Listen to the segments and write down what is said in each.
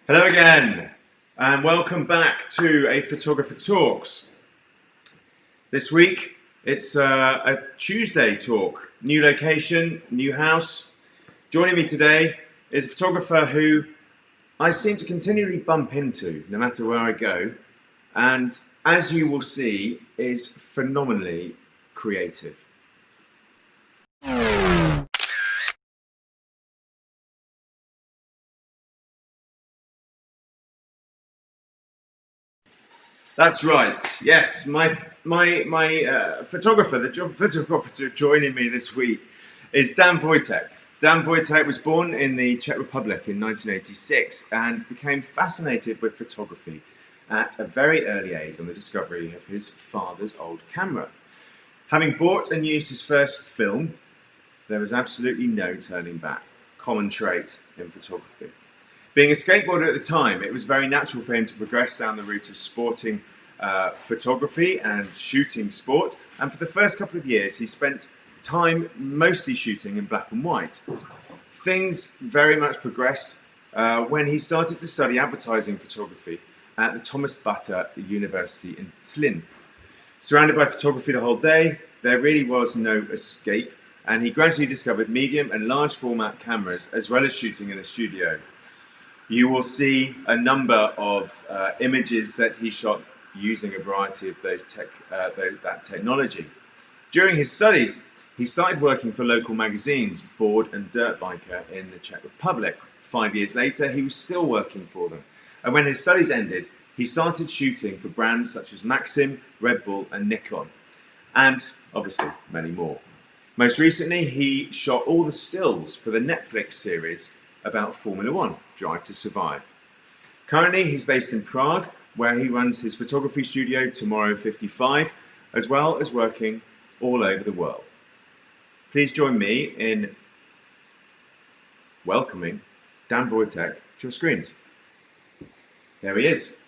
Hello again, and welcome back to A Photographer Talks. This week, it's a Tuesday talk. New location, new house. Joining me today is a photographer who I seem to continually bump into, no matter where I go, and as you will see, is phenomenally creative. That's right. Yes, my photographer, the photographer joining me this week is Dan Vojtech. Dan Vojtech was born in the Czech Republic in 1986 and became fascinated with photography at a very early age on the discovery of his father's old camera. Having bought and used his first film, there was absolutely no turning back. Common trait in photography. Being a skateboarder at the time, it was very natural for him to progress down the route of sporting photography and shooting sport. And for the first couple of years, he spent time mostly shooting in black and white. Things very much progressed when he started to study advertising photography at the Thomas Bata University in Zlin. Surrounded by photography the whole day, there really was no escape, and he gradually discovered medium and large format cameras as well as shooting in the studio. You will see a number of images that he shot using a variety of that technology. During his studies, he started working for local magazines, Board and Dirtbiker in the Czech Republic. 5 years later, he was still working for them. And when his studies ended, he started shooting for brands such as Maxim, Bull and Nikon, and obviously many more. Most recently, he shot all the stills for the Netflix series about Formula One, Drive to Survive. Currently, he's based in Prague, where he runs his photography studio, Tomorrow 55, as well as working all over the world. Please join me in welcoming Dan Vojtech to your screens. There he is.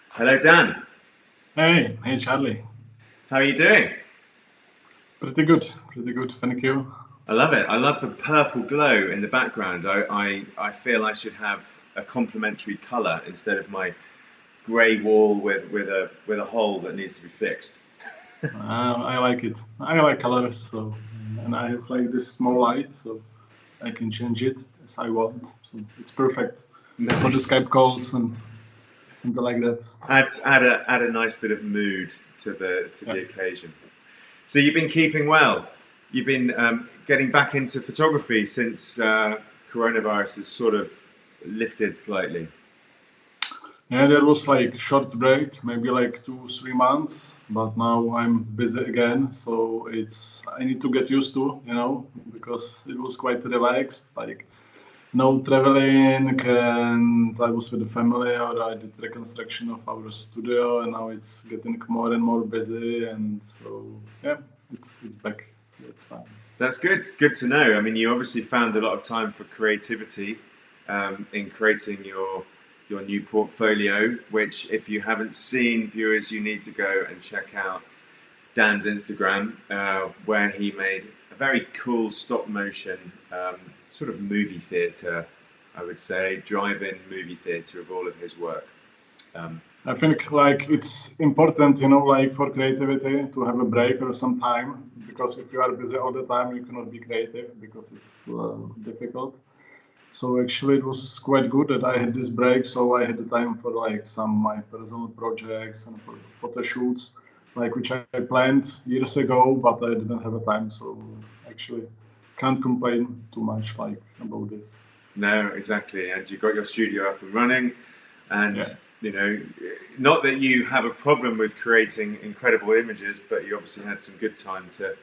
Hello, Dan. Hey Charlie. How are you doing? Pretty good, thank you. I love it. I love the purple glow in the background. I feel I should have a complementary colour instead of my grey wall with a hole that needs to be fixed. I like it. I like colors, and I have like this small light, so I can change it as I want. So it's perfect for the Skype calls and something like that. Add a nice bit of mood to the occasion. So you've been keeping well. You've been getting back into photography since coronavirus has sort of lifted slightly. Yeah, there was like short break, maybe like 2-3 months, but now I'm busy again. So I need to get used to, because it was quite relaxed, like no traveling, and I was with the family, or I did reconstruction of our studio, and now it's getting more and more busy, and so yeah, it's back. It's fine. That's good. Good to know. I mean, you obviously found a lot of time for creativity in creating your new portfolio, which if you haven't seen, viewers, you need to go and check out Dan's Instagram, where he made a very cool stop motion sort of movie theatre, I would say, drive-in movie theatre of all of his work. I think like it's important, like for creativity to have a break or some time, because if you are busy all the time, you cannot be creative because it's difficult. So actually it was quite good that I had this break, so I had the time for like some of my personal projects and for photo shoots, like which I planned years ago, but I didn't have a time, so actually can't complain too much like about this. No, exactly. And you got your studio up and running, and not that you have a problem with creating incredible images, but you obviously had some good time to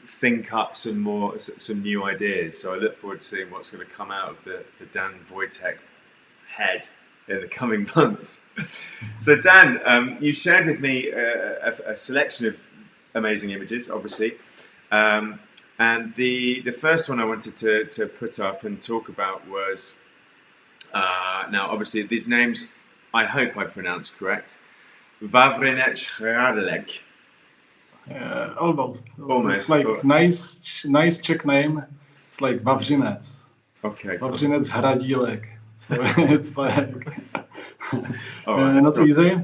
think up some new ideas. So I look forward to seeing what's going to come out of the Dan Vojtech head in the coming months. So Dan, you shared with me a selection of amazing images, obviously. And the first one I wanted to put up and talk about was, now obviously these names, I hope I pronounced correct, Vojtech. Almost. Almost. It's like nice Czech name. It's like Vavřinec. Okay. Vavřinec Hradílek. So it's like All right. not easy.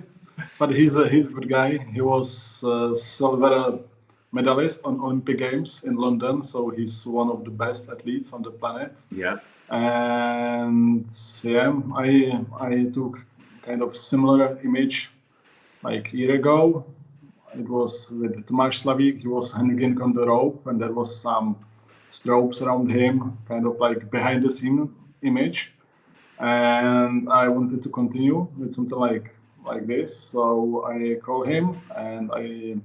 But he's a good guy. He was silver medalist on Olympic Games in London, so he's one of the best athletes on the planet. Yeah. And yeah, I took kind of similar image like a year ago. It was with Tomáš Slavík. He was hanging on the rope, and there was some strobes around him, kind of like behind the scene image. And I wanted to continue with something like this. So I called him and I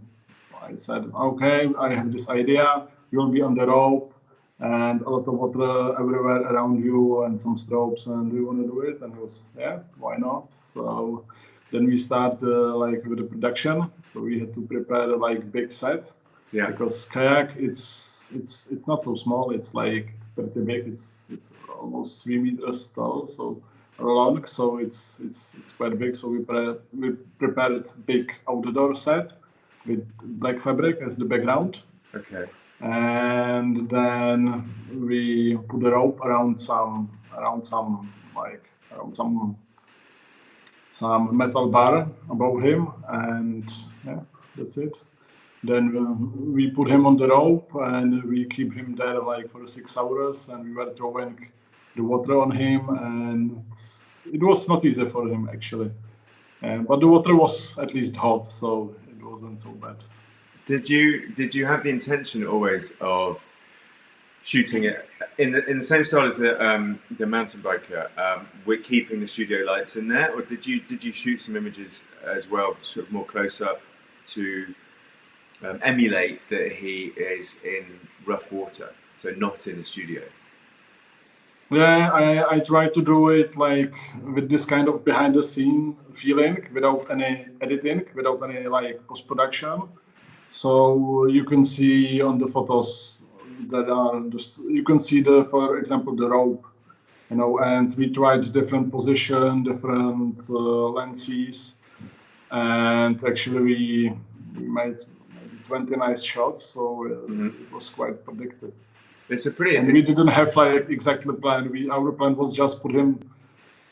said, okay, I have this idea. You'll be on the rope and a lot of water everywhere around you and some strobes. And do you want to do it? And he was, yeah, why not? So then we start like with the production. So we had to prepare like big set. Yeah. Because kayak, it's not so small. It's like pretty big. It's almost 3 meters tall, so long. So it's quite big. So we prepared big outdoor set with black fabric as the background. Okay. And then we put a rope around some metal bar above him, and yeah, that's it. Then we put him on the rope and we keep him there like for 6 hours, and we were throwing the water on him, and it was not easy for him actually. But the water was at least hot, so it wasn't so bad. Did you have the intention always of shooting it in the same style as the mountain biker, with keeping the studio lights in there, or did you shoot some images as well, sort of more close up to emulate that he is in rough water, so not in the studio? Yeah, I try to do it like with this kind of behind the scene feeling, without any editing, without any like post production. So you can see on the photos that are just, you can see for example, the rope, and we tried different position, different lenses, and actually we made 20 nice shots, so it was quite predictive. It's a pretty. And we didn't have like exactly plan. Our plan was just put him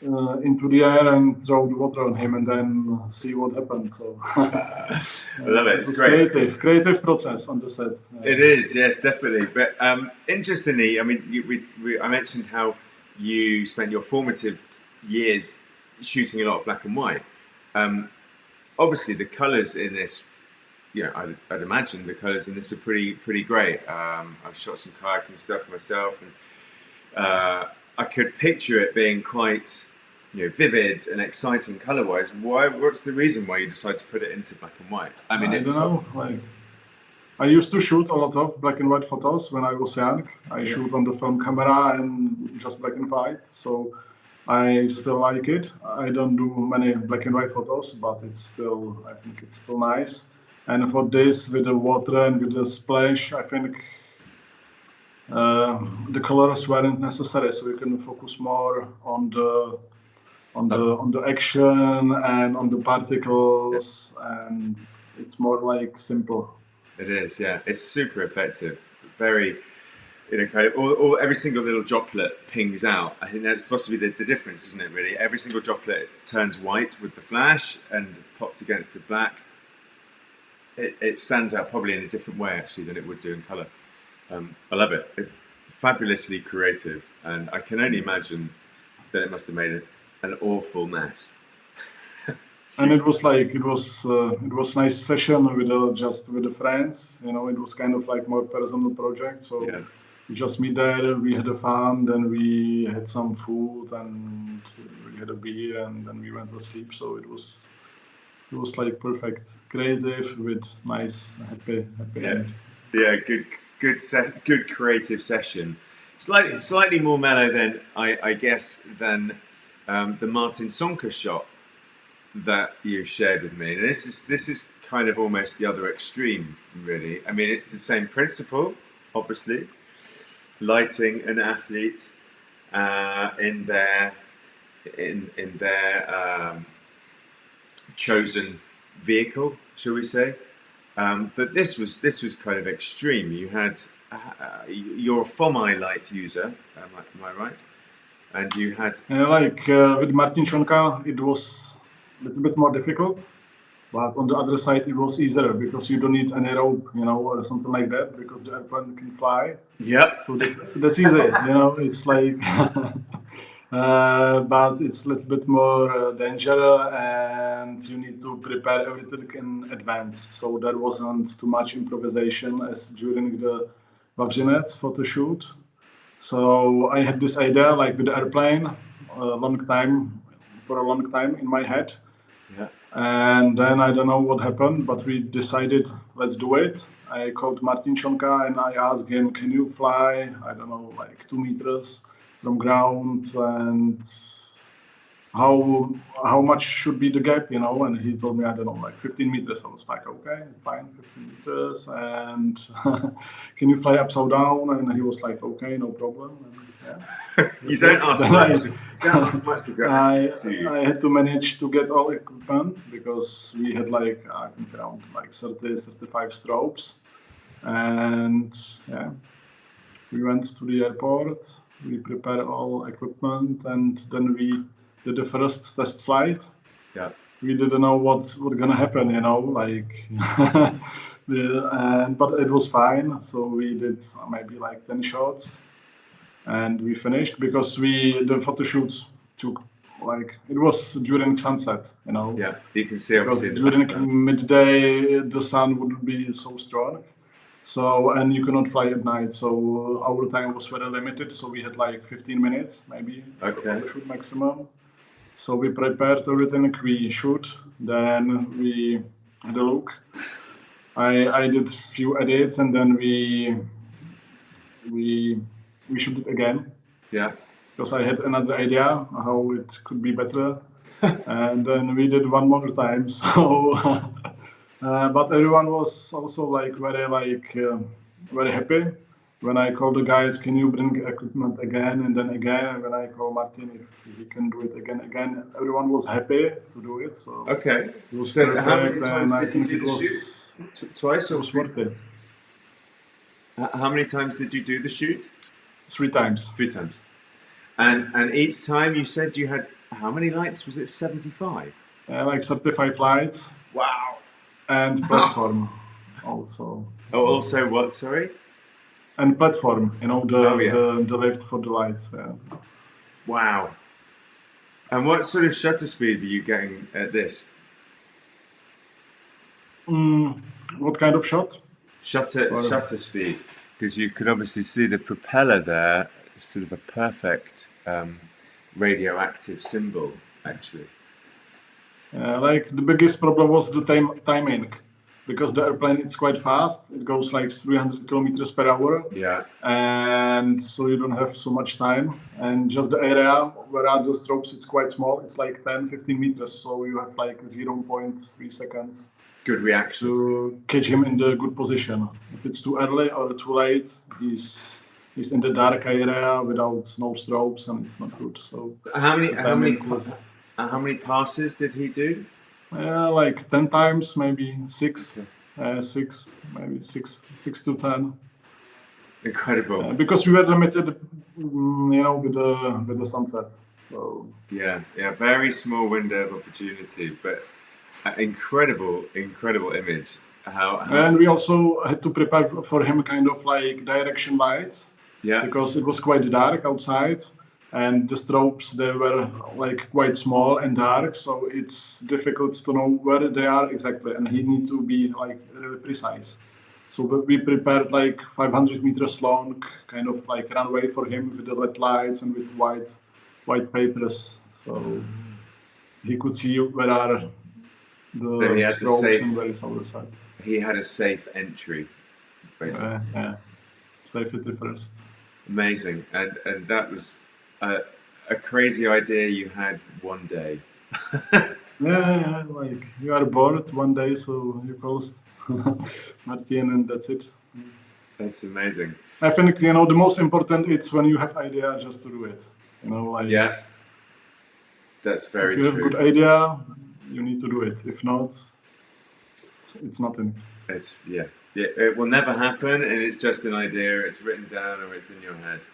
into the air and throw the water on him, and then see what happened. So I love it. It's great. Creative process on the set. It is, yes, definitely. But interestingly, I mean, I mentioned how you spent your formative years shooting a lot of black and white. Obviously, the colours in this, I'd imagine the colours in this are pretty great. I've shot some kayaking stuff myself, and I could picture it being quite, vivid and exciting colour-wise. What's the reason why you decided to put it into black and white? I mean, I don't know. Like, I used to shoot a lot of black and white photos when I was young. I shoot on the film camera and just black and white. So I still like it. I don't do many black and white photos, but I think it's still nice. And for this, with the water and with the splash, I think the colors weren't necessary, so we can focus more on the action and on the particles, and it's more like simple. It is, yeah. It's super effective. Very, kind of, every single little droplet pings out. I think that's possibly the difference, isn't it? Really, every single droplet turns white with the flash and popped against the black. It stands out probably in a different way actually than it would do in colour. I love it. Fabulously creative, and I can only imagine that it must have made an awful mess. And it was nice session with the friends. It was kind of like more personal project. So we just meet there, we had a fun, then we had some food, and we had a beer, and then we went to sleep. So it was like perfect, creative with nice, happy end. Yeah, good creative session. Slightly more mellow than I guess than the Martin Sonka shot that you shared with me. And this is kind of almost the other extreme, really. I mean, it's the same principle, obviously. Lighting an athlete in their chosen vehicle, shall we say? But this was kind of extreme. You had you're a FOMI light user, am I right? And you had with Martin Šonka, it was a little bit more difficult. But on the other side, it was easier because you don't need any rope, or something like that, because the airplane can fly. Yep. So that's easy, It's like, but it's a little bit more danger, and you need to prepare everything in advance. So there wasn't too much improvisation as during the Vavřinec photo shoot. So I had this idea, like with the airplane, for a long time in my head. Yeah. And then I don't know what happened, but we decided, let's do it. I called Martin Šonka and I asked him, can you fly, I don't know, like 2 meters from ground, and how much should be the gap, And he told me, I don't know, like 15 meters. I was like, okay, fine, 15 meters. And can you fly upside down? And he was like, okay, no problem. And, you don't ask much. Don't ask much of your athletes, do you? I had to manage to get all equipment because we had I think around 30, 35 strobes. And we went to the airport, we prepared all equipment, and then we did the first test flight. Yeah. We didn't know what's gonna happen, but it was fine. So we did maybe 10 shots. And we finished because the photo shoot took it was during sunset, Yeah, you can see obviously during midday the sun wouldn't be so strong. So, and you cannot fly at night. So our time was very limited. So we had 15 minutes maybe for photo shoot maximum. So we prepared everything, we shoot, then we had a look. I did few edits, and then we shoot it again. Yeah. Because I had another idea how it could be better. And then we did one more time. So, but everyone was also very happy. When I called the guys, can you bring equipment again? And then again, and when I called Martin, if he can do it again, everyone was happy to do it. So okay. So how many times did you do the shoot? Twice or 3? How many times did you do the shoot? 3 times. 3 times. And each time you said you had how many lights? Was it 75? 35 lights. Wow. And platform also. Oh, also what? Sorry. And platform, the lift for the lights. Yeah. Wow. And what sort of shutter speed were you getting at this? What kind of shot? Shutter speed, because you could obviously see the propeller there, sort of a perfect radioactive symbol, actually. The biggest problem was the timing, because the airplane is quite fast. It goes 300 kilometers per hour. Yeah. And so you don't have so much time. And just the area where are the strokes, it's quite small. It's 10, 15 meters. So you have 0.3 seconds. Good reaction. To catch him in the good position. If it's too early or too late, he's in the dark area without no strobes, and it's not good. So how many passes did he do? 10 times, maybe 6. 6, maybe 6 to 10. Incredible. Because we were limited, with the sunset. So yeah, very small window of opportunity, but incredible image. And we also had to prepare for him kind of direction lights. Yeah. Because it was quite dark outside, and the strobes, they were quite small and dark, so it's difficult to know where they are exactly, and he needs to be really precise. So we prepared 500 meters long kind of runway for him with the LED lights and with white papers, so he could see where are the strobes and where is other side. He had a safe entry, basically. Safety first. Amazing, and that was a crazy idea you had one day. You are bored one day, so you call Martin, and that's it. That's amazing. I think the most important is when you have idea, just to do it. Yeah, that's very true. If you have a good idea, you need to do it. If not, it's nothing. It will never happen, and it's just an idea. It's written down or it's in your head.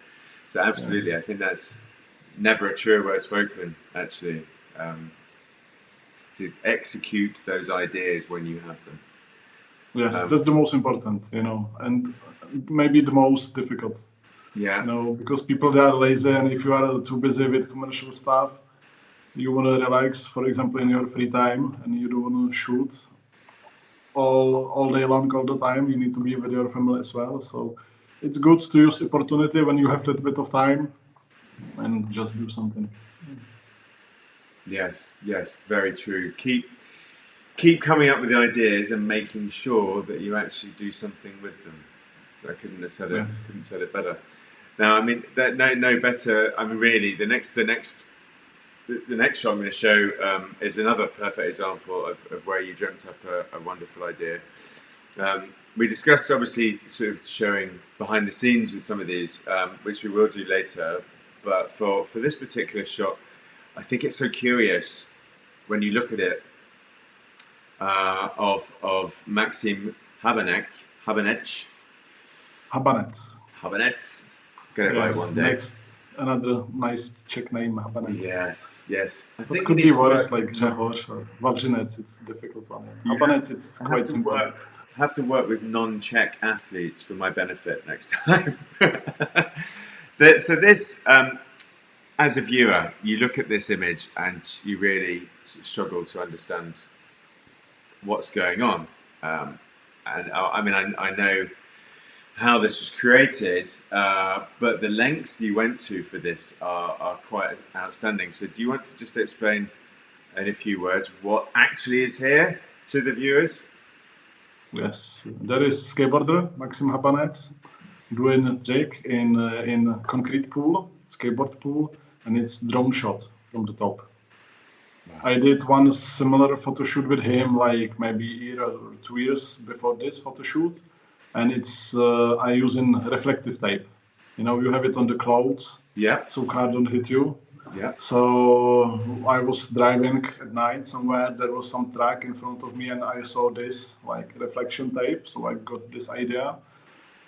So absolutely, I think never a truer word spoken, actually. To execute those ideas when you have them. Yes, that's the most important, and maybe the most difficult. Yeah. Because people, they are lazy, and if you are too busy with commercial stuff, you want to relax, for example, in your free time, and you don't want to shoot all day long, all the time. You need to be with your family as well. So it's good to use opportunity when you have a little bit of time and just do something. Yes, very true. Keep coming up with the ideas and making sure that you actually do something with them. I couldn't have said it. Yes. Couldn't said it better. Now, I mean, no better. I mean, really, the next show I'm going to show is another perfect example of where you dreamt up a wonderful idea. We discussed obviously sort of showing behind the scenes with some of these, which we will do later. But for this particular shot, I think it's so curious when you look at it of Maxim Habanec. Get it right one day. Next, another nice Czech name, Habanec. Yes. I think it could be worse, like Řehoř or Vavřinec. It's a difficult one. Habanec, it's quite simple. Have to work with non-Czech athletes for my benefit next time. So this, as a viewer, you look at this image and you really struggle to understand what's going on. And I mean, I know how this was created, but the lengths you went to for this are quite outstanding. So do you want to just explain in a few words what actually is here to the viewers? Yes, there is skateboarder Maxim Habanec doing a trick in concrete pool, skateboard pool, and it's drone shot from the top. Wow. I did one similar photo shoot with him, like maybe a year or 2 years before this photo shoot, and it's I using reflective tape. You have it on the clouds, so car don't hit you. Yeah. So I was driving at night somewhere. There was some track in front of me, and I saw this like reflection tape. So I got this idea,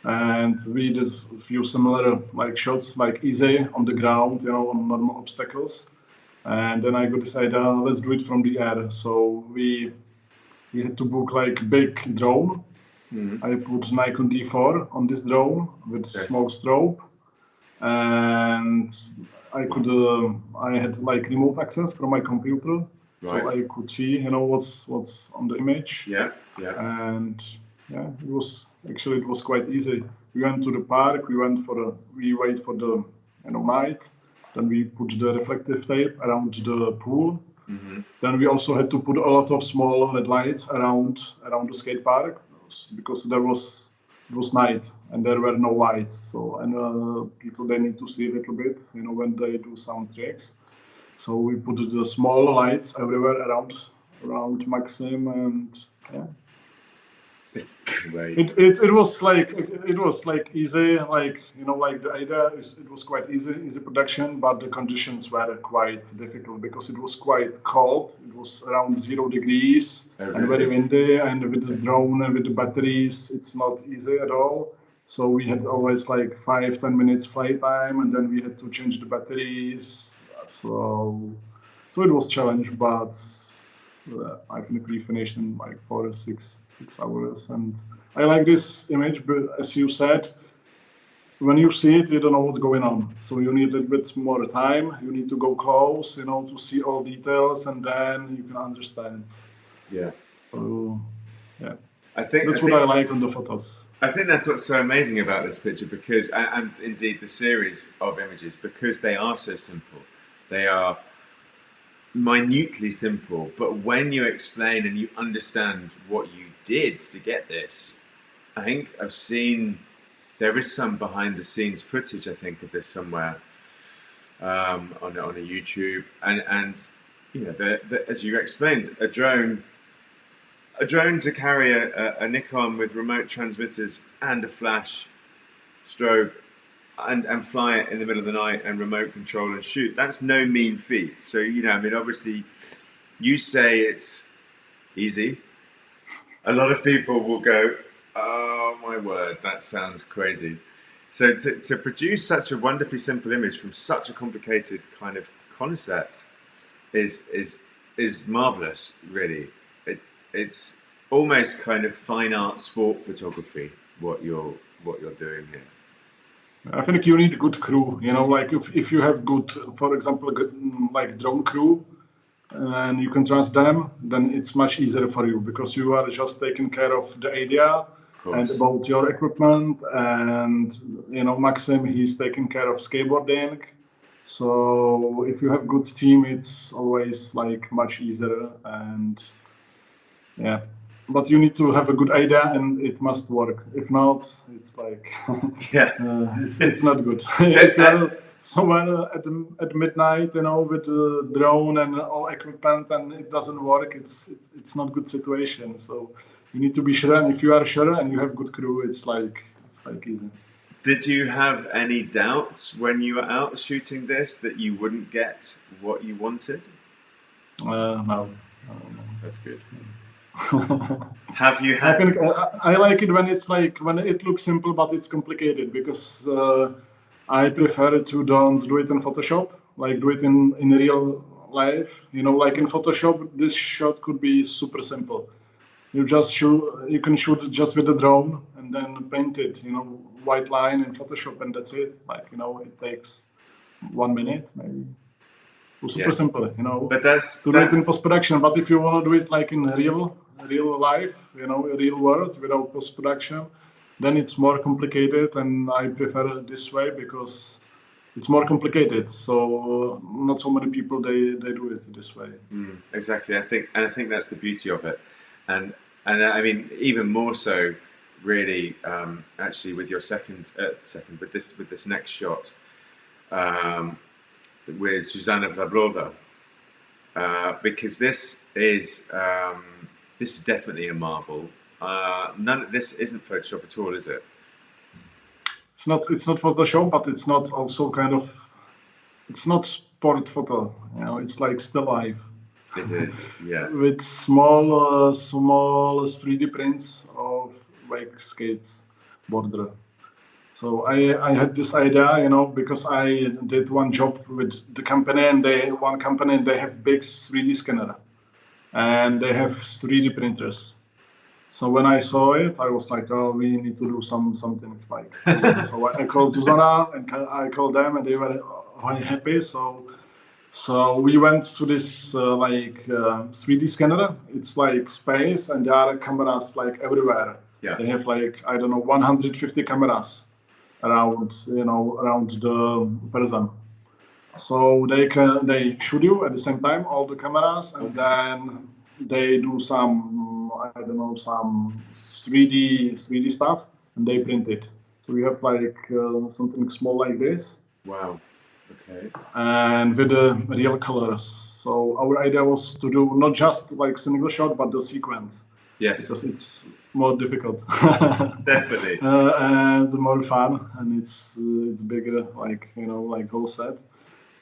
and we did a few similar like shots, like easy on the ground, on normal obstacles. And then I got this idea. Let's do it from the air. So we had to book like big drone. Mm-hmm. I put Nikon D4 on this drone with smoke strobe, and I had like remote access from my computer, so I could see, what's on the image. Yeah. And it was quite easy. We went to the park. We wait for the night. Then we put the reflective tape around the pool. Mm-hmm. Then we also had to put a lot of small LED lights around the skate park because it was night and there were no lights. So people, they need to see a little bit, when they do some tricks. So we put the small lights everywhere around Maxim, and it's great. It was like easy, like the idea is it was quite easy production, but the conditions were quite difficult because it was quite cold. It was around 0 degrees and very windy, and with the drone and with the batteries, it's not easy at all. So we had always like 5-10 minutes flight time, and then we had to change the batteries. So it was a challenge, but I think we finished in like 4 or 6 hours. And I like this image, but as you said, when you see it, you don't know what's going on. So you need a little bit more time. You need to go close, to see all details, and then you can understand. Yeah. So, I think what I like on the photos. I think that's what's so amazing about this picture, because, and indeed the series of images, because they are so simple. They are minutely simple, but when you explain and you understand what you did to get this, I think I've seen there is some behind the scenes footage, I think, of this somewhere on a YouTube, and as you explained, a drone to carry a Nikon with remote transmitters and a flash strobe and fly it in the middle of the night and remote control and shoot. That's no mean feat. So, obviously you say it's easy. A lot of people will go, oh my word, that sounds crazy. So to produce such a wonderfully simple image from such a complicated kind of concept is marvelous, really. It's almost kind of fine art sport photography, what you're doing here. I think you need a good crew, like if you have good, for example, good, like drone crew, and you can trust them, then it's much easier for you because you are just taking care of the idea and about your equipment, and Maxim, he's taking care of skateboarding. So if you have good team, it's always like much easier, and yeah. But you need to have a good idea and it must work. If not, it's like it's not good. If you're somewhere at midnight, with a drone and all equipment, and it doesn't work, it's not good situation. So you need to be sure, and if you are sure and you have good crew, it's like easy. Did you have any doubts when you were out shooting this that you wouldn't get what you wanted? No. That's good. Have you had? I like it when it's like when it looks simple but it's complicated, because I prefer to don't do it in Photoshop, like do it in real life. Like in Photoshop, this shot could be super simple. You can shoot just with the drone and then paint it, white line in Photoshop, and that's it. Like it takes 1 minute maybe. Super simple, But that's do it in post-production. But if you want to do it like in real life, real world without post-production, then it's more complicated, and I prefer it this way because it's more complicated. So not so many people they do it this way. Exactly. I think that's the beauty of it, and I mean even more so, really, actually with your second with this next shot. With Susanna Vlablova, because this is definitely a marvel. This isn't Photoshop at all, is it? It's not Photoshop, but it's not also it's not sport photo. It's like still life. It is, yeah. With small 3D prints of like skateboarder. So I had this idea, because I did one job with the company, and they have big 3D scanner, and they have 3D printers. So when I saw it, I was like, oh, we need to do something like. So I called Susanna and I called them, and they were very happy. So we went to this 3D scanner. It's like space, and there are cameras like everywhere. Yeah. They have like 150 cameras around the person, so they shoot you at the same time, all the cameras, and then they do some 3D stuff, and they print it. So we have like something small like this. Wow. Okay. And with the real colors. So our idea was to do not just like single shot, but the sequence. Yes. Because it's more difficult. Definitely. And more fun, and it's bigger, like whole set.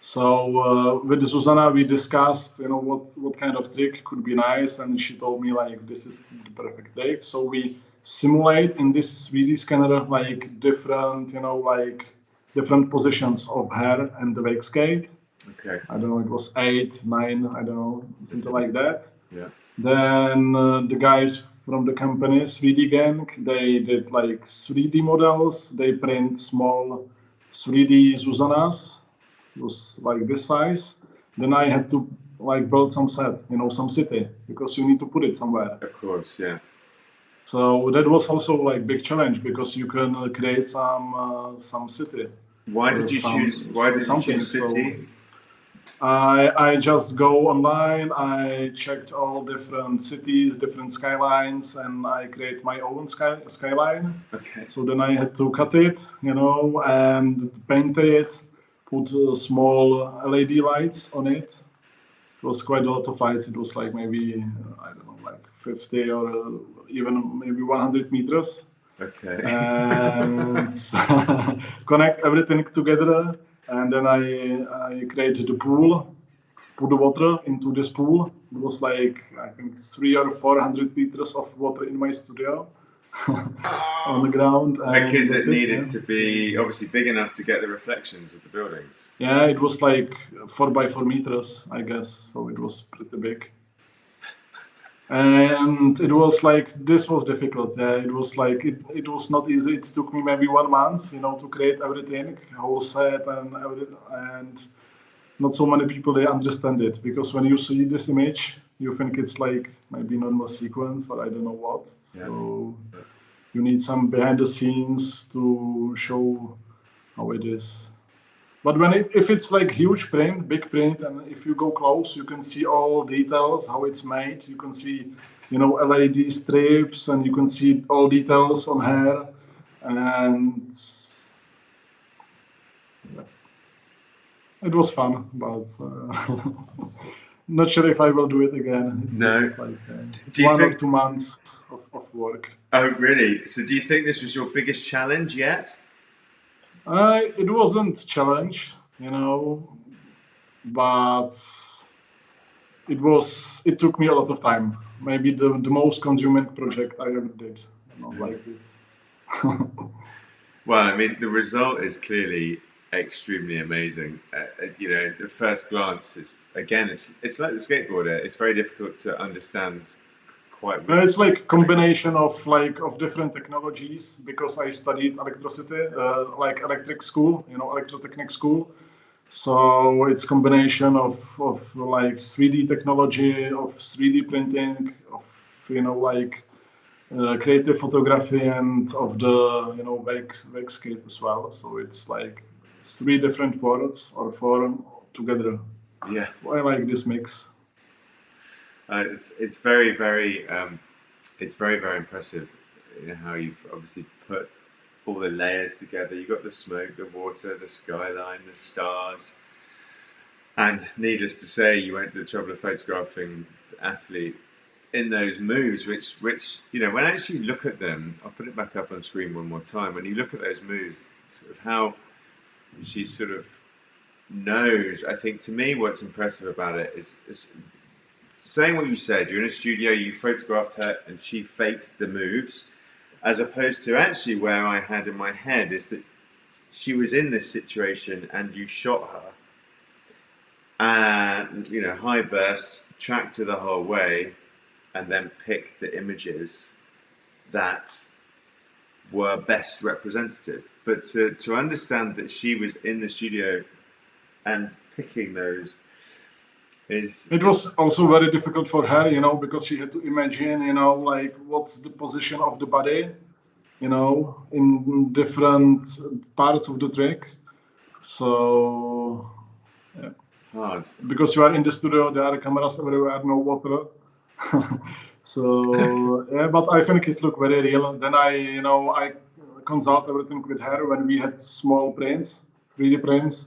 So with Susanna, we discussed, what kind of trick could be nice, and she told me like this is the perfect trick. So we simulate in this 3D scanner like different positions of her and the wake skate. Okay. I don't know, it was 8, 9, I don't know, something like that. Yeah. Then the guys from the company, 3D Gang, they did like 3D models. They print small 3D Susannas. It was like this size. Then I had to like build some set, some city, because you need to put it somewhere. Of course, yeah. So that was also like big challenge, because you can create some city. Why did you choose city? So I just go online, I checked all different cities, different skylines, and I create my own skyline. Okay. So then I had to cut it, and paint it, put small LED lights on it. It was quite a lot of lights. It was like maybe, I don't know, like 50 or even maybe 100 meters. Okay. And connect everything together. And then I created the pool, put the water into this pool. It was like, I think 300 or 400 liters of water in my studio. on the ground. Because it needed to be obviously big enough to get the reflections of the buildings. Yeah, it was like 4 by 4 meters, I guess. So it was pretty big. And it was like, this was difficult. Yeah, it was like, it was not easy. It took me maybe 1 month, you know, to create everything, whole set and everything. And not so many people, they understand it, because when you see this image, you think it's like maybe normal sequence or I don't know what. So you need some behind the scenes to show how it is. But if it's like huge print, big print, and if you go close, you can see all details, how it's made. You can see, you know, LED strips, and you can see all details on hair. And it was fun, but not sure if I will do it again. No. Like 1 or 2 months of work. Oh, really? So do you think this was your biggest challenge yet? It wasn't challenge, you know, but it took me a lot of time. Maybe the most consuming project I ever did, you know, like this. Well, I mean, the result is clearly extremely amazing. You know, at first glance, it's like the skateboarder. It's very difficult to understand quite well. It's like combination of different technologies, because I studied electricity, like electric school, you know, electrotechnic school. So it's combination of like 3D technology, of 3D printing, of, you know, like creative photography, and of the, you know, wake skate as well. So it's like 3 different worlds, or 4 together. Yeah. So I like this mix. It's very, very impressive, you know, how you've obviously put all the layers together. You've got the smoke, the water, the skyline, the stars, and needless to say, you went to the trouble of photographing the athlete in those moves, which you know, when I actually look at them, I'll put it back up on screen one more time. When you look at those moves, sort of how she sort of knows. I think to me, what's impressive about it is saying what you said. You're in a studio, you photographed her, and she faked the moves, as opposed to actually where I had in my head is that she was in this situation and you shot her, and, you know, high burst, tracked her the whole way, and then picked the images that were best representative. But to understand that she was in the studio and picking those, it was also very difficult for her, you know, because she had to imagine, you know, like what's the position of the body, you know, in different parts of the trick. So, yeah. Hard. Because you are in the studio, there are cameras everywhere, no water. So, yeah, but I think it looked very real. Then I consult everything with her when we had small prints, 3D prints.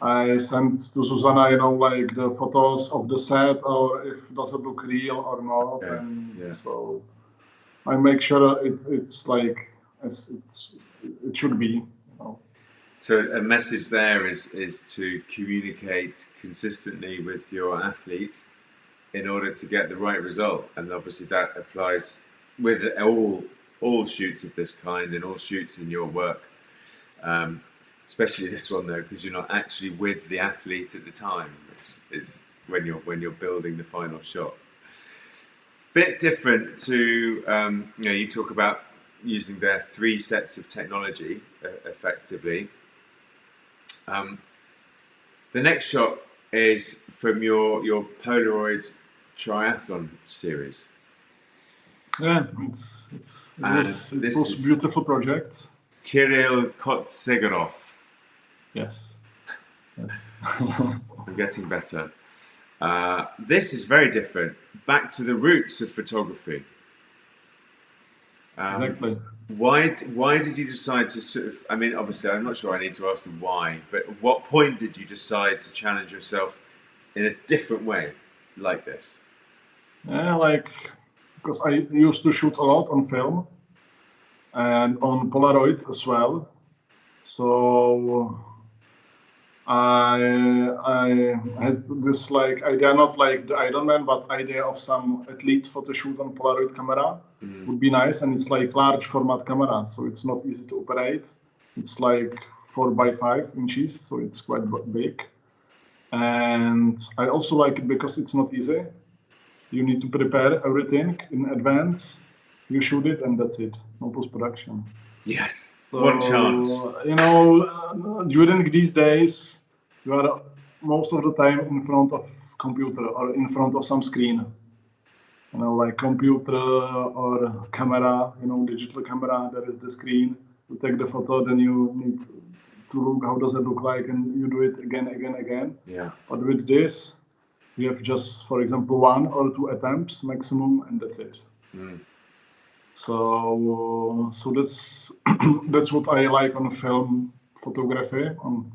I sent to Susanna, you know, like the photos of the set, or if does it look real or not. Yeah. And yeah. So I make sure it's like it should be, you know. So a message there is to communicate consistently with your athlete in order to get the right result, and obviously that applies with all shoots of this kind and all shoots in your work. Especially this one though, because you're not actually with the athlete at the time, which is when you're building the final shot. It's a bit different to you know, you talk about using their 3 sets of technology effectively. The next shot is from your Polaroid triathlon series. Yeah, it was a beautiful project. Kirill Kotsigerov. Yes. I'm getting better. This is very different. Back to the roots of photography. Exactly. Why did you decide to sort of, I mean, obviously I'm not sure I need to ask them why, but at what point did you decide to challenge yourself in a different way like this? Yeah, like, because I used to shoot a lot on film and on Polaroid as well. So I I had this like idea, not like the Iron Man, but idea of some athlete photo shoot on Polaroid camera would be nice, and it's like large format camera, so it's not easy to operate. It's like 4 by 5 inches, so it's quite big. And I also like it because it's not easy. You need to prepare everything in advance. You shoot it, and that's it. No post-production. Yes. So, one chance. You know, during these days, you are most of the time in front of computer or in front of some screen. You know, like computer or camera, you know, digital camera, there is the screen. You take the photo, then you need to look how does it look like, and you do it again. Yeah. But with this, you have just, for example, 1 or 2 attempts maximum, and that's it. So that's that's what I like on film photography, on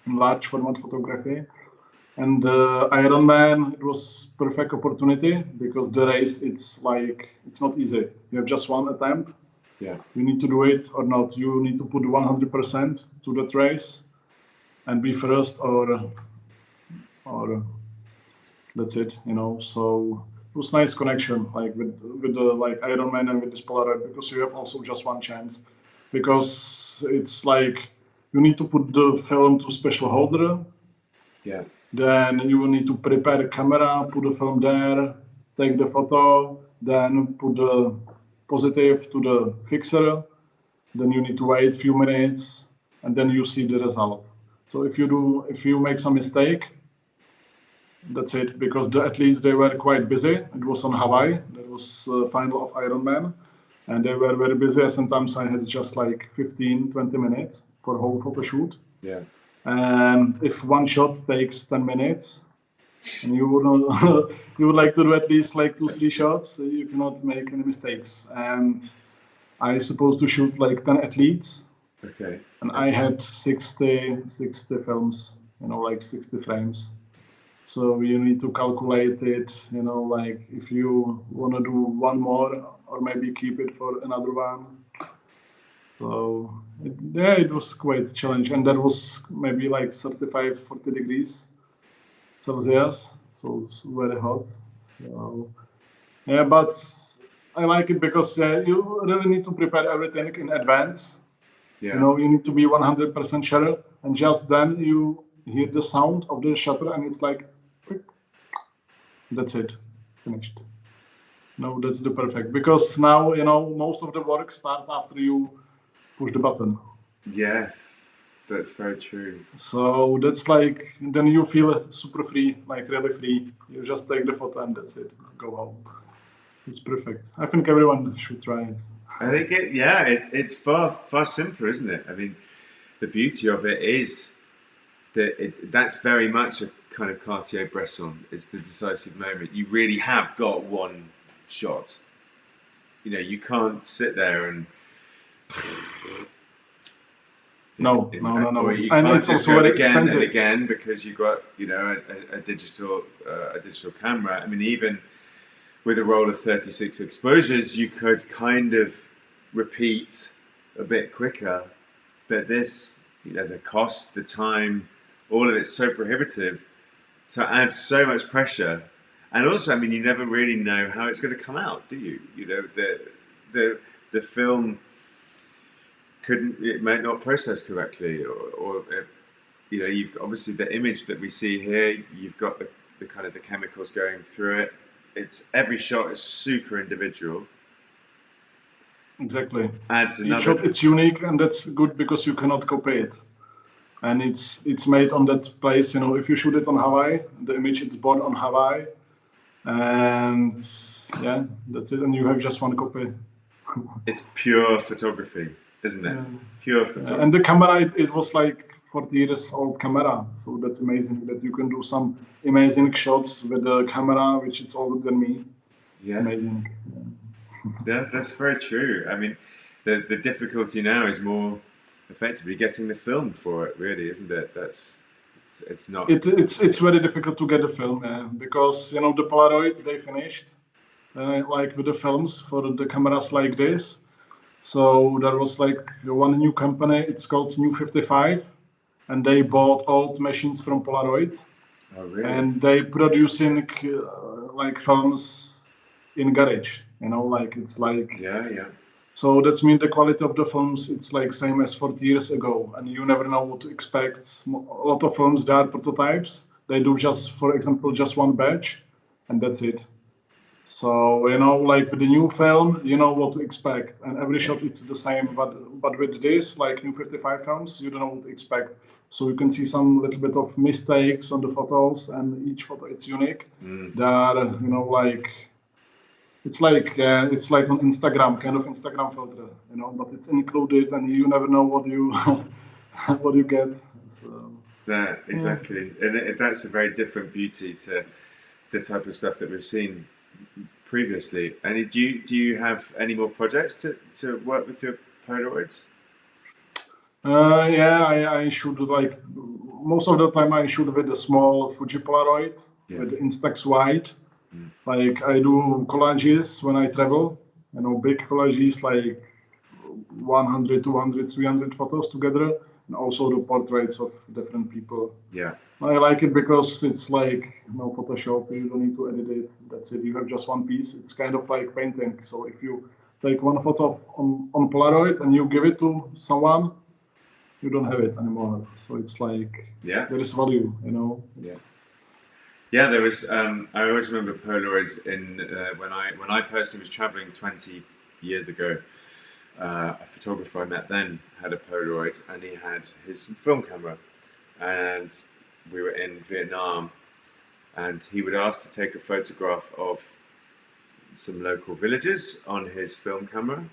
large format photography. And Iron Man, it was perfect opportunity because the race, it's not easy. You have just 1 attempt. Yeah. You need to do it or not. You need to put 100% to that race and be first, or that's it. You know. So it was nice connection, like with the like Iron Man and with this Polaroid, because you have also just 1 chance. Because it's like you need to put the film to special holder. Yeah. Then you will need to prepare a camera, put the film there, take the photo, then put the positive to the fixer. Then you need to wait a few minutes, and then you see the result. So if you make some mistake, that's it. Because the athletes, they were quite busy. It was on Hawaii. That was final of Ironman, and they were very busy. Sometimes I had just like 15-20 minutes for whole photo shoot. Yeah. And if 1 shot takes 10 minutes, and you would like to do at least like 2-3 shots, you cannot make any mistakes. And I supposed to shoot like 10 athletes. Okay. And I had 60 films, you know, like 60 frames. So you need to calculate it, you know, like if you want to do 1 more or maybe keep it for another one. So it was quite a challenge, and that was maybe like 35-40 degrees Celsius, so it's very hot. So yeah, but I like it because you really need to prepare everything in advance. Yeah. You know, you need to be 100% sure, and just then you hear the sound of the shutter, and it's like, that's it, finished. No, that's the perfect, because now, you know, most of the work starts after you push the button. Yes, that's very true. So that's like, then you feel super free, like really free. You just take the photo and that's it, go home. It's perfect. I think everyone should try it. I think it's far simpler, isn't it? I mean, the beauty of it is that that's very much a kind of Cartier-Bresson. It's the decisive moment. You really have got 1 shot. You know, you can't sit there and No. Or you And can't it's just also go very again expensive. and again because you've got, you know, a digital camera. I mean, even with a roll of 36 exposures, you could kind of repeat a bit quicker. But this, you know, the cost, the time, all of it's so prohibitive. So it adds so much pressure. And also, I mean, you never really know how it's going to come out, do you? You know, the film it might not process correctly, or you know, you've obviously the image that we see here. You've got the kind of the chemicals going through it. It's every shot is super individual. Exactly. Adds Each another. shot, it's unique, and that's good because you cannot copy it. And it's made on that place. You know, if you shoot it on Hawaii, the image is bought on Hawaii, and yeah, that's it. And you have just 1 copy. It's pure photography, isn't it? Pure photography. And the camera, it was like 40 years old camera, so that's amazing that you can do some amazing shots with the camera, which is older than me. Yeah. It's amazing. Yeah, that's very true. I mean, the difficulty now is more effectively getting the film for it, really, isn't it? It's not. It's very difficult to get a film, because, you know, the Polaroid, they finished like with the films for the cameras like this. So there was like 1 new company. It's called New 55, and they bought old machines from Polaroid. Oh, really? And they producing like films in garage, like it's like. Yeah. So that's mean the quality of the films, it's like same as 40 years ago, and you never know what to expect. A lot of films, they are prototypes. They do just, for example, just one batch, and that's it. So, like with the new film, you know what to expect, and every shot it's the same. But with this, like new 55 films, you don't know what to expect. So you can see some little bit of mistakes on the photos, and each photo it's unique. They are, like it's like on Instagram, kind of Instagram filter, but it's included, and you never know what you what you get. So, exactly, and that's a very different beauty to the type of stuff that we've seen previously. And do you have any more projects to work with your Polaroids? Yeah, I shoot like most of the time I shoot with a small Fuji Polaroid with Instax wide. Like I do collages when I travel, big collages like 100, 200, 300 photos together, and also the portraits of different people. Yeah. I like it because it's like Photoshop, you don't need to edit it. That's it. You have just one piece. It's kind of like painting. So if you take one photo on Polaroid and you give it to someone, you don't have it anymore. So it's like there is value, Yeah, there was. I always remember Polaroids when I personally was traveling 20 years ago. A photographer I met then had a Polaroid, and he had his film camera, and we were in Vietnam, and he would ask to take a photograph of some local villagers on his film camera.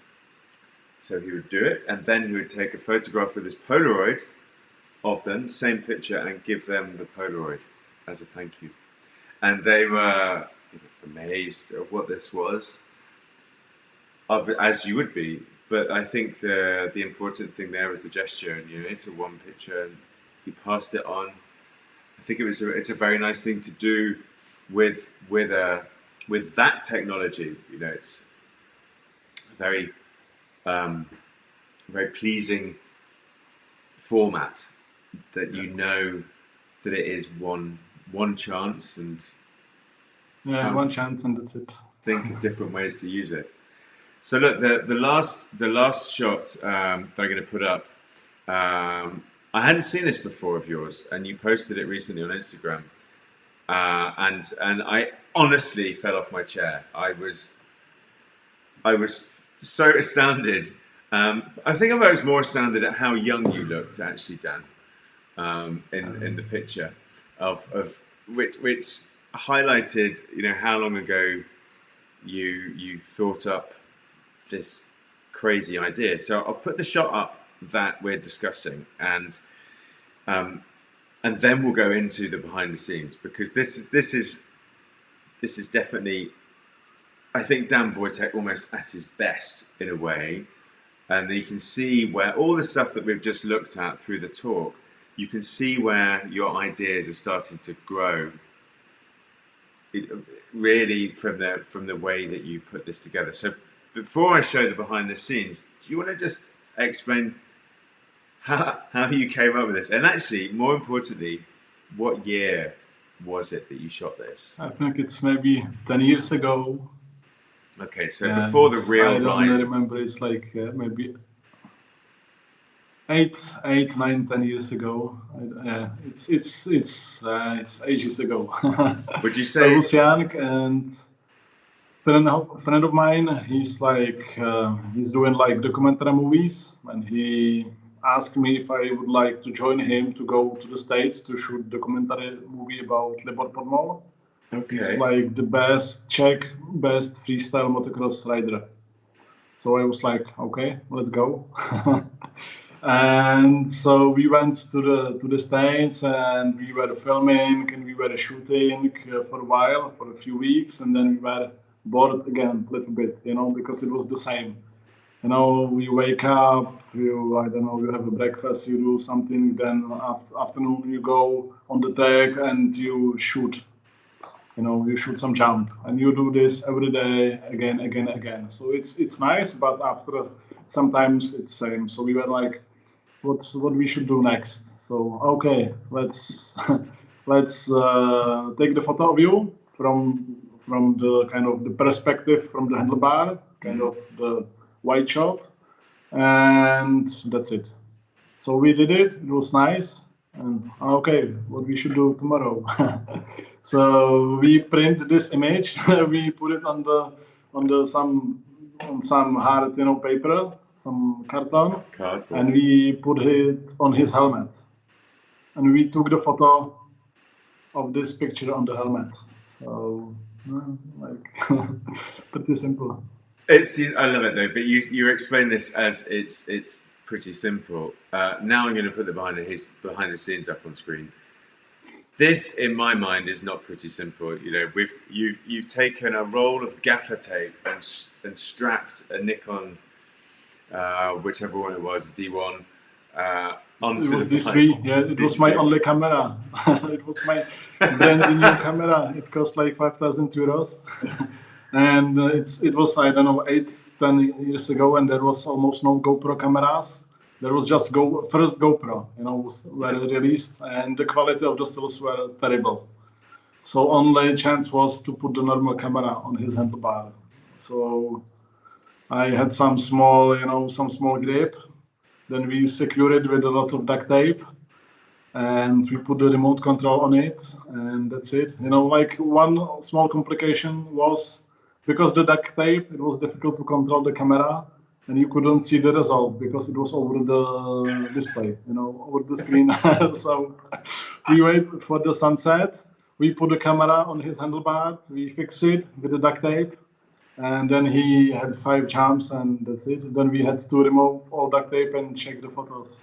So he would do it, and then he would take a photograph with his Polaroid of them, same picture, and give them the Polaroid as a thank you. And they were amazed at what this was, as you would be. But I think the important thing there was the gesture, and it's a one picture, and he passed it on. I think it's a very nice thing to do with that technology. It's a very very pleasing format that that it is one chance, and one chance, and that's it. Think of different ways to use it. So look, the last shot that I'm going to put up, I hadn't seen this before of yours, and you posted it recently on Instagram, and I honestly fell off my chair. I was so astounded. I think I was more astounded at how young you looked, actually, Dan, in the picture of which highlighted how long ago you thought up this crazy idea. So I'll put the shot up that we're discussing, and then we'll go into the behind the scenes, because this is definitely, I think, Dan Vojtech almost at his best in a way. And you can see where all the stuff that we've just looked at through the talk, you can see where your ideas are starting to grow. Really from the way that you put this together. So before I show the behind the scenes, do you want to just explain how you came up with this? And actually, more importantly, what year was it that you shot this? I think it's maybe 10 years ago. Okay, so before the real rise. I remember it's like maybe 8, 9, 10 years ago. It's ages ago. Would you say? I was young, and a friend of mine, he's like he's doing like documentary movies, and he asked me if I would like to join him to go to the States to shoot documentary movie about Libor Podmol. Okay. It's like the Czech best freestyle motocross rider. So I was like, okay, let's go. And so we went to the States, and we were filming and we were shooting for a while, for a few weeks, and then we were bored again a little bit, because it was the same. We wake up, you have a breakfast, you do something, then afternoon you go on the track and you shoot. You shoot some jump, and you do this every day, again. So it's nice, but after sometimes it's same. So we were like, what we should do next. So okay, let's let's take the photo of you from the kind of the perspective from the handlebar, kind of the wide shot, and that's it. So we did it. It was nice. And okay, what we should do tomorrow? So we print this image. We put it on some hard paper, some carton, and we put it on his helmet. And we took the photo of this picture on the helmet. So like pretty simple. I love it though. But you explain this as it's pretty simple. Now I'm going to put the behind the scenes up on screen. This, in my mind, is not pretty simple. You've taken a roll of gaffer tape and strapped a Nikon, whichever one it was, D1, onto the D3. Yeah, it was my only camera. It was my brand new camera. It cost like 5,000 euros. And it was, I don't know, 8-10 years ago, and there was almost no GoPro cameras. There was just first GoPro, were released, and the quality of the stills were terrible. So only chance was to put the normal camera on his handlebar. So I had some small grip. Then we secured it with a lot of duct tape, and we put the remote control on it, and that's it. Like one small complication was because the duct tape, it was difficult to control the camera. And you couldn't see the result because it was over the display, over the screen. So we waited for the sunset. We put the camera on his handlebar. We fixed it with the duct tape. And then he had 5 jumps, and that's it. Then we had to remove all duct tape and check the photos.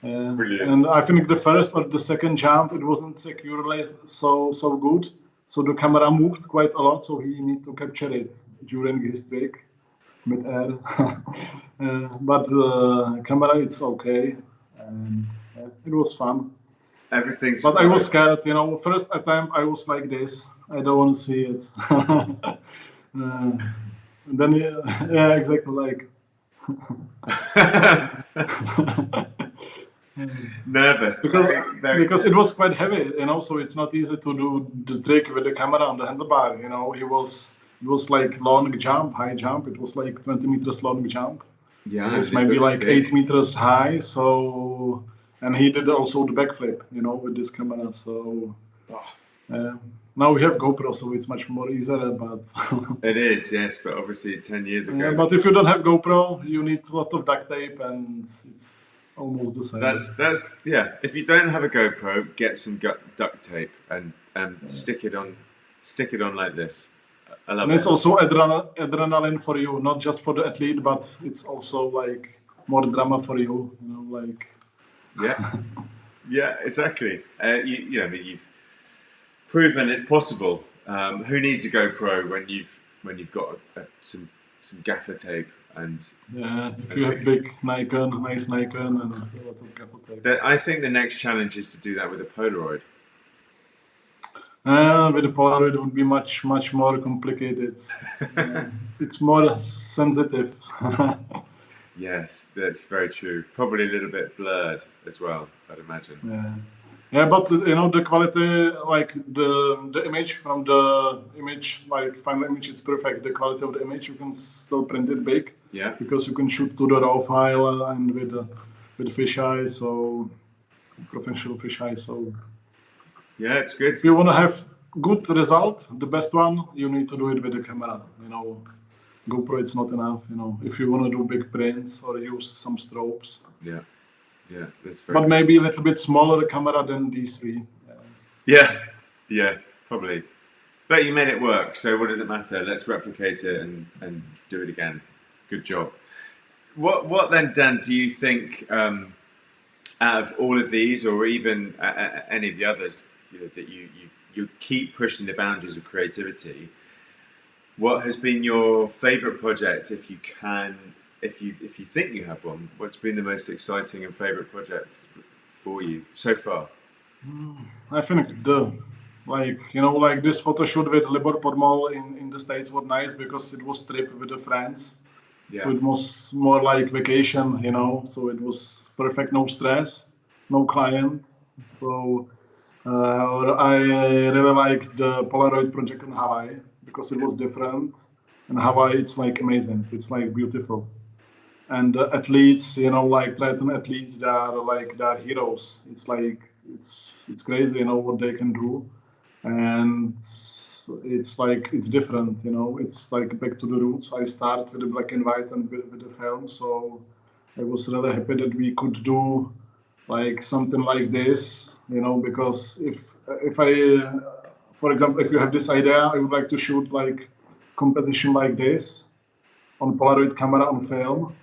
Brilliant. And I think the first or the second jump, it wasn't securely so good. So the camera moved quite a lot, so he need to capture it during his trick. Mid-air, but the camera, it's okay, and it was fun. Everything's. But I was scared, First attempt, I was like this. I don't want to see it. And then, yeah, exactly like. Nervous, because it was quite heavy, So it's not easy to do the trick with the camera on the handlebar. It was like long jump, high jump. It was like 20 meters long jump. Yeah, it was maybe like big. 8 meters high. So, and he did also the backflip, with this camera. So now we have GoPro, so it's much more easier. But it is, yes. But obviously 10 years ago. Yeah, but if you don't have GoPro, you need a lot of duct tape, and it's almost the same. That's yeah. If you don't have a GoPro, get some duct tape and stick it on like this. I love and it's also adrenaline for you, not just for the athlete, but it's also like more drama for you, like. Yeah, exactly. You've proven it's possible. Who needs a GoPro when you've got some gaffer tape and. Yeah, if you have nice Nikon, and a lot of gaffer tape. I think the next challenge is to do that with a Polaroid. With the Polaroid, it would be much more complicated. It's more sensitive. Yes, that's very true. Probably a little bit blurred as well, I'd imagine. Yeah, but the quality, like the image from the image, like final image, it's perfect. The quality of the image, you can still print it big. Yeah. Because you can shoot to the raw file and with fisheye, so professional fisheye, so. Yeah, it's good. If you want to have good result, the best one, you need to do it with the camera. GoPro, it's not enough. If you want to do big prints or use some strobes. Yeah, that's very. But maybe a little bit smaller camera than D3. Yeah, probably. But you made it work, so what does it matter? Let's replicate it and do it again. Good job. What then, Dan? Do you think out of all of these, or even any of the others? That you keep pushing the boundaries of creativity. What has been your favorite project, if you think you have one? What's been the most exciting and favorite project for you so far? I think this photo shoot with Libor Podmol in the States was nice because it was trip with the friends. So it was more like vacation, you know. So it was perfect, no stress, no client. So I really liked the Polaroid project in Hawaii because it was different. And Hawaii, it's like amazing. It's like beautiful. And the athletes, you know, like triathlon athletes, they're heroes. It's like it's crazy, you know, what they can do, and it's like it's different, you know. It's like back to the roots. I start with the black and white and with the film, so I was really happy that we could do like something like this, you know, because if I, for example, if you have this idea, I would like to shoot like competition like this on Polaroid camera on film.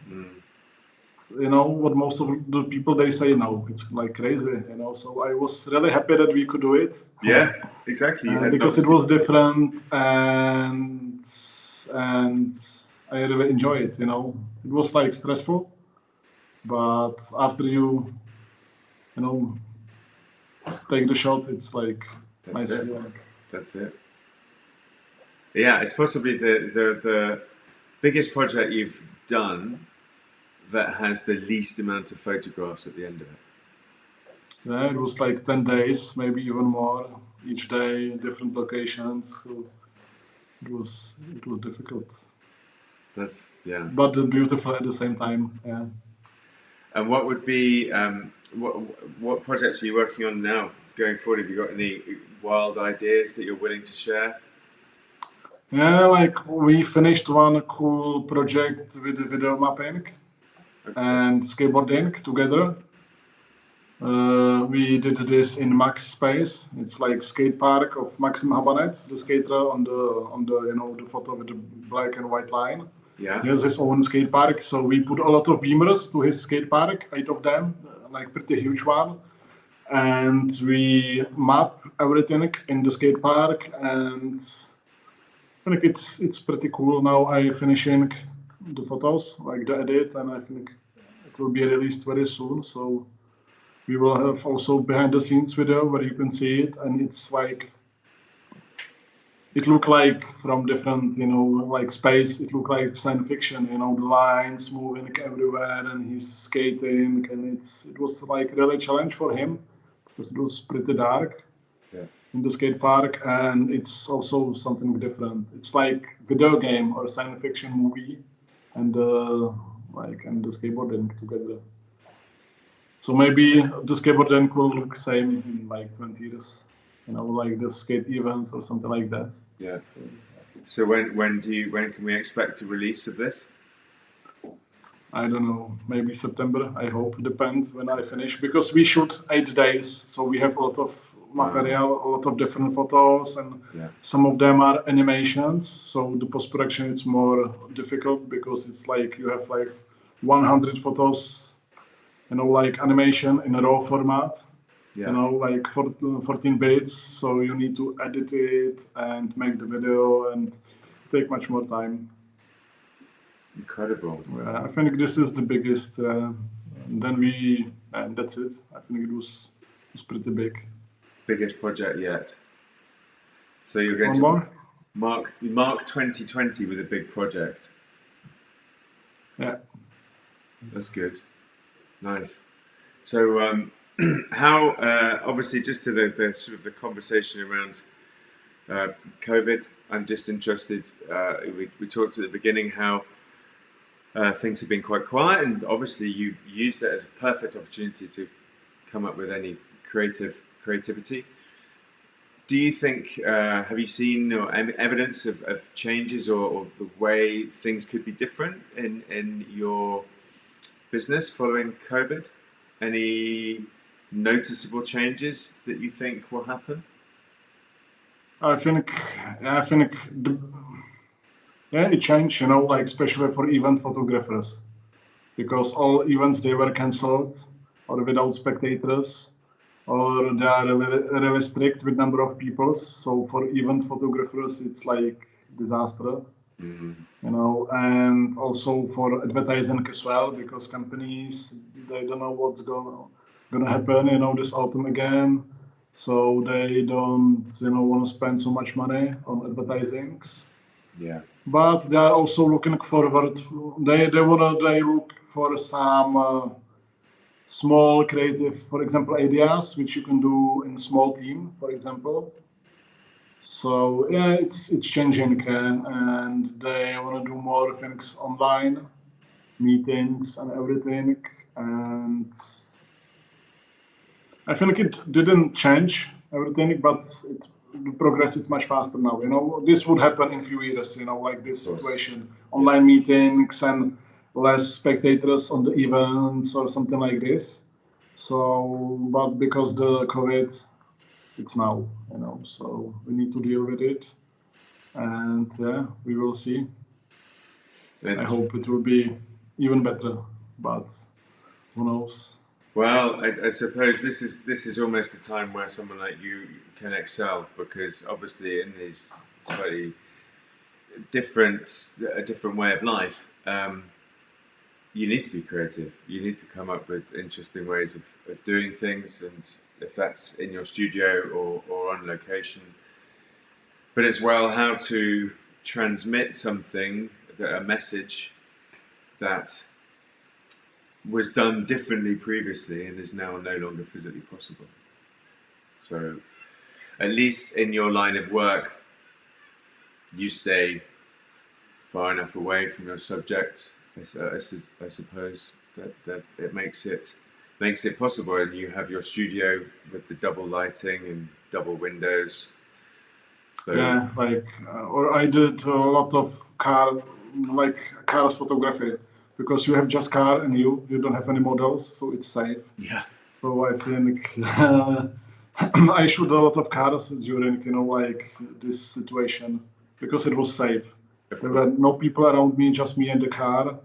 You know what most of the people they say no, it's like crazy, you know. So I was really happy that we could do it. Yeah, exactly. Because it was different and I really enjoy it, you know. It was like stressful, but after you know, take the shot, it's like nice feeling. That's it. Yeah, it's possibly the biggest project you've done that has the least amount of photographs at the end of it. Yeah, it was like 10 days, maybe even more, each day, different locations. So it was difficult. That's but beautiful at the same time. Yeah. And what would be what projects are you working on now going forward? Have you got any wild ideas that you're willing to share? Yeah, like we finished one cool project with the video mapping and skateboarding together. We did this in Max space. It's like skate park of Maxim, the skater on the you know, the photo with the black and white line. Yeah. He has his own skate park, so we put a lot of beamers to his skate park, 8 of them, like pretty huge one. And we map everything in the skate park, and I think it's pretty cool. Now I'm finishing the photos, like the edit, and I think it will be released very soon. So we will have also behind the scenes video where you can see it, and it's like it look like from different, you know, like space. It look like science fiction, you know, the lines moving everywhere, and he's skating, and it was like really a challenge for him because it was pretty dark in the skate park, and it's also something different. It's like video game or science fiction movie, and the skateboarding together. So maybe the skateboarding will look same in like 20 years. You know, like the skate events or something like that. Yeah. So when can we expect a release of this? I don't know, maybe September, I hope. Depends when I finish, because we shoot 8 days, so we have a lot of material, a lot of different photos, and some of them are animations. So the post-production is more difficult because it's like you have like 100 photos, you know, like animation in a raw format. You know, like 14 bits, so you need to edit it and make the video and take much more time. Incredible. I think this is the biggest. And that's it. I think it was pretty big. Biggest project yet. So you're going mark 2020 with a big project. Yeah. That's good. Nice. So how obviously just to the sort of the conversation around COVID, I'm just interested. We talked at the beginning how things have been quite quiet, and obviously you used it as a perfect opportunity to come up with any creativity. Do you think have you seen evidence of changes or the way things could be different in your business following COVID? Any noticeable changes that you think will happen? I think it changed, you know, like especially for event photographers, because all events, they were cancelled or without spectators, or they are really strict with number of people. So for event photographers, it's like disaster. You know, and also for advertising as well, because companies, they don't know what's gonna happen, you know, this autumn again. So they don't, you know, want to spend so much money on advertising. but they are also looking forward. They look for some small creative, for example, ideas which you can do in a small team, for example. So yeah, it's changing, and they want to do more things online, meetings and everything. And I think it didn't change everything, but the progress is much faster now. You know, this would happen in a few years. You know, like this situation, online meetings and less spectators on the events or something like this. So, but because the COVID, it's now. You know, so we need to deal with it, and yeah, we will see. I hope it will be even better, but who knows? Well, I suppose this is almost a time where someone like you can excel, because obviously in these slightly a different way of life, you need to be creative. You need to come up with interesting ways of doing things, and if that's in your studio or on location, but as well how to transmit something, a message that was done differently previously and is now no longer physically possible. So at least in your line of work, you stay far enough away from your subject, I suppose, that it makes it possible. And you have your studio with the double lighting and double windows. So yeah, like or I did a lot of cars photography, because you have just car and you don't have any models, so it's safe. yeah, So I think I shoot a lot of cars during like this situation, because it was safe. There were no people around me, just me and the car.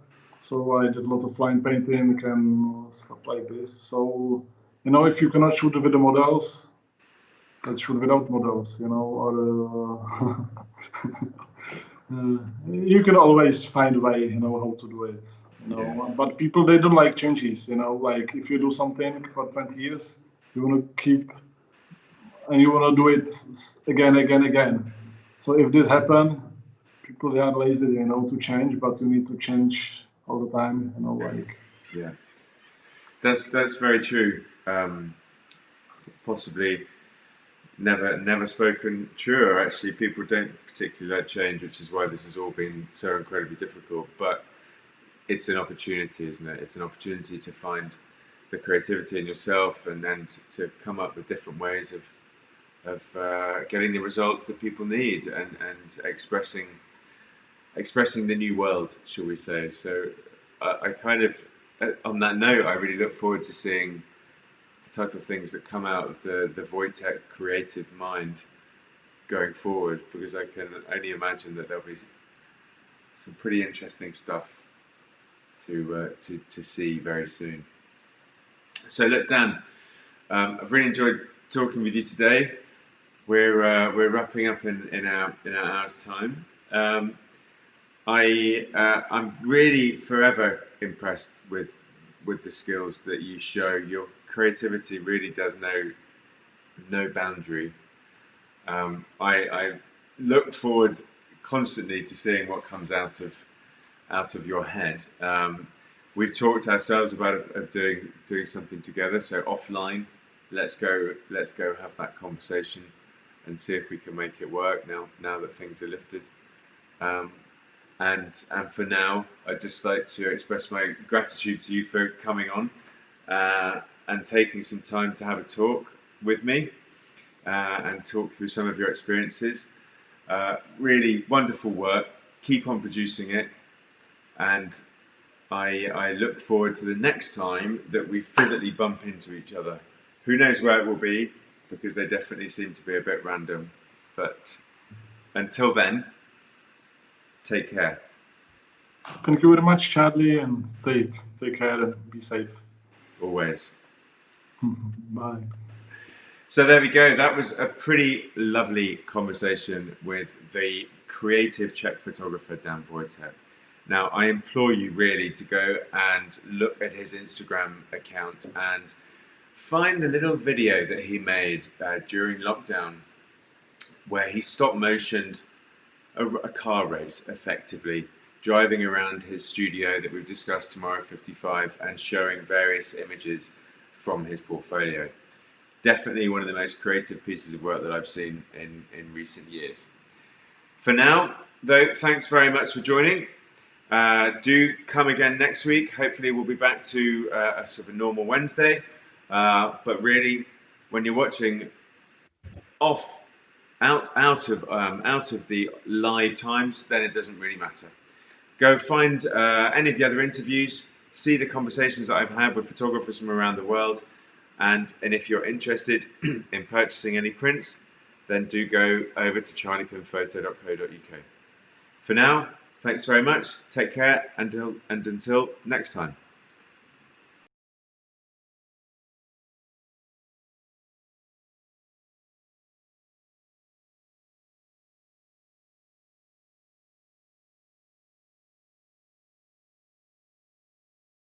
So I did a lot of line painting and stuff like this. So if you cannot shoot with the models, let's shoot without models, or you can always find a way, how to do it. Yes. But people, they don't like changes. Like if you do something for 20 years, you want to keep and you want to do it again. So if this happen, people, they are lazy, to change, but you need to change all the time, like. Yeah, that's very true. Possibly never spoken truer. Actually, people don't particularly like change, which is why this has all been so incredibly difficult. But it's an opportunity, isn't it? It's an opportunity to find the creativity in yourself, and to come up with different ways of getting the results that people need, and expressing the new world, shall we say. So I kind of, on that note, I really look forward to seeing the type of things that come out of the Vojtech creative mind going forward, because I can only imagine that there'll be some pretty interesting stuff to see very soon. So look, Dan, I've really enjoyed talking with you today. We're wrapping up in our hour's time. I'm really forever impressed with the skills that you show. Your creativity really does know no boundary. I look forward constantly to seeing what comes out of your head. We've talked ourselves about doing something together. So offline, let's go have that conversation and see if we can make it work now that things are lifted. And for now, I'd just like to express my gratitude to you for coming on and taking some time to have a talk with me and talk through some of your experiences. Really wonderful work. Keep on producing it, and I look forward to the next time that we physically bump into each other. Who knows where it will be, because they definitely seem to be a bit random. But until then, take care. Thank you very much, Charlie, and take care and be safe. Always. Bye. So there we go. That was a pretty lovely conversation with the creative Czech photographer Dan Vojtech. Now, I implore you really to go and look at his Instagram account and find the little video that he made during lockdown, where he stop motioned a car race, effectively, driving around his studio that we've discussed tomorrow, 55, and showing various images from his portfolio. Definitely one of the most creative pieces of work that I've seen in recent years. For now, though, thanks very much for joining. Do come again next week. Hopefully we'll be back to a sort of a normal Wednesday. But really, when you're watching out of the live times, then it doesn't really matter. Go find any of the other interviews, see the conversations that I've had with photographers from around the world, and if you're interested in purchasing any prints, then do go over to charliepinphoto.co.uk. For now, thanks very much. Take care, and until next time.